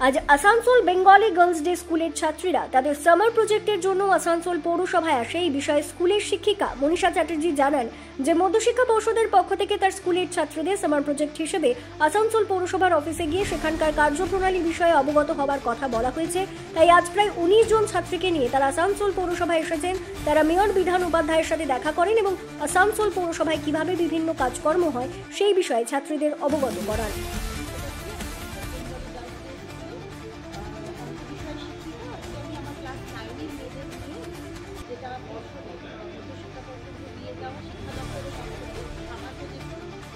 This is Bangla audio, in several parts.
আজ আসানসোল বেঙ্গলি গার্লস ডে স্কুলের ছাত্রীরা তাদের সামার প্রজেক্টের জন্য আসানসোল পৌরসভায় আসে। এই বিষয়ে স্কুলের শিক্ষিকা মনীষা চ্যাটার্জি জানান যে মধ্যশিক্ষা পর্ষদের পক্ষ থেকে তার স্কুলের ছাত্রদের সামার প্রজেক্ট হিসেবে আসানসোল পৌরসভার অফিসে গিয়ে সেখানকার কার্যপ্রণালী বিষয়ে অবগত হওয়ার কথা বলা হয়েছে। তাই আজ প্রায় 19 জন ছাত্রীকে নিয়ে তারা আসানসোল পৌরসভায় এসেছেন। তারা মেয়র বিধান উপাধ্যায়ের সাথে দেখা করেন এবং আসানসোল পৌরসভায় কিভাবে বিভিন্ন কাজকর্ম হয় সেই বিষয়ে ছাত্রীদের অবগত করান।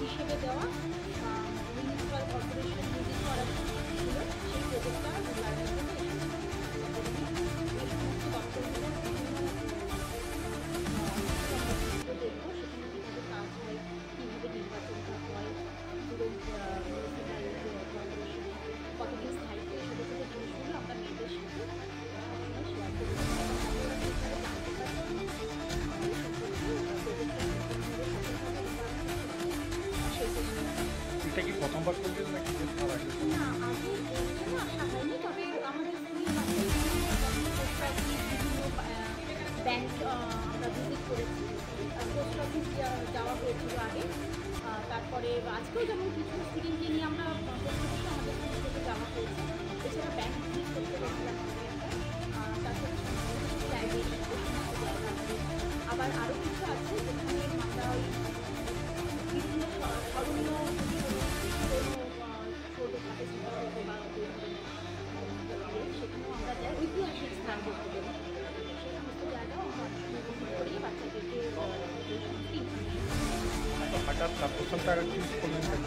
হিসেবে দেওয়া মিউনিসিপাল কর্পোরেশন নির্দেশ করা ছিল সেই প্রজেক্টটা দেখবো সেখানে কীভাবে কাজ হয়, কীভাবে নির্বাচনটা হয়, পুরো মিউনিসিপাল কর্পোরেশনে কতদিন স্থায়িত্ব এই ছোটো ছোটো জিনিসগুলো আমরা মেয়েদের সাথে শেয়ার করে এটা কি প্রথমবার করবেন নাকি না আগে আসা হয়নি, তবে আমাদের স্কুলের বিভিন্ন ব্যাংক আমরা ভিজিট করেছি, পোস্ট অফিস যাওয়া হয়েছিল আগে, তারপরে আজকেও যেমন কিছু স্টুডেন্টকে নিয়ে আমরা পোস্ট অফিসে আমাদের স্কুল থেকে যাওয়া হয়েছে। এছাড়া ব্যাংক ভিজিট করতে গেছিলাম তারপরে লাইব্রেরি আবার আরও কিছু আছে যেখানে আমরা ওই বিভিন্ন স্মরণীয় সেখানেও আমরা যাই ঐতিহাসিক স্থান করতে গেলে সেই সমস্ত জায়গাও আমরা করি বাচ্চাদেরকে। হঠাৎ কার্পোরেশনটাকে চুজ করলেন কেন?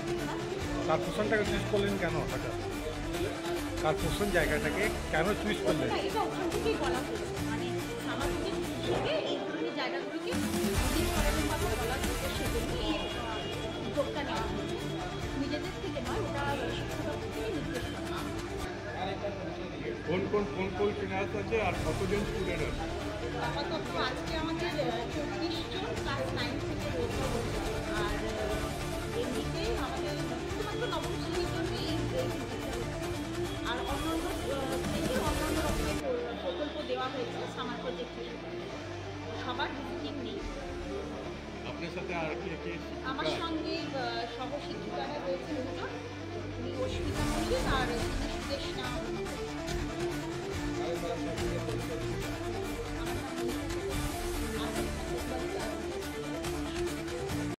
কার্পোরেশনটাকে চুজ করলেন কেন? হঠাৎ কার্পোরেশন জায়গাটাকে কেন চুজ করলেন? এটা ওখান থেকেই বলা হয়েছে, মানে সামাজিক হিসেবে এই ধরনের জায়গাগুলিকে ভিজিট করানোর কথা বলা হয়েছে, সেজন্য এই উদ্যোগটা নেওয়া হয়েছে। নিজেদের থেকে নয়, ওটা শিক্ষা দপ্তর থেকে নির্দেশ করা। কোন ক্লাস আছে আর কতজন স্টুডেন্ট আছে? আপাতত আজকে আমাদের 24 জন ক্লাস 9 থেকে রয়েছে, আর এমনিতে আমাদের শুধুমাত্র নবম শ্রেণীর জন্যই এই ভিজিটটা হচ্ছে। আর অন্যান্য শ্রেণীর অন্যান্য রকমের প্রকল্প দেওয়া হয়েছে সামার প্রজেক্ট হিসেবে, সবার ভিজিটিং নেই। আপনার সাথে আর কে? আমার সঙ্গে সহশিক্ষিকারা রয়েছে দুজন, উনি অস্মিতা মল্লিক আর সুদেশনা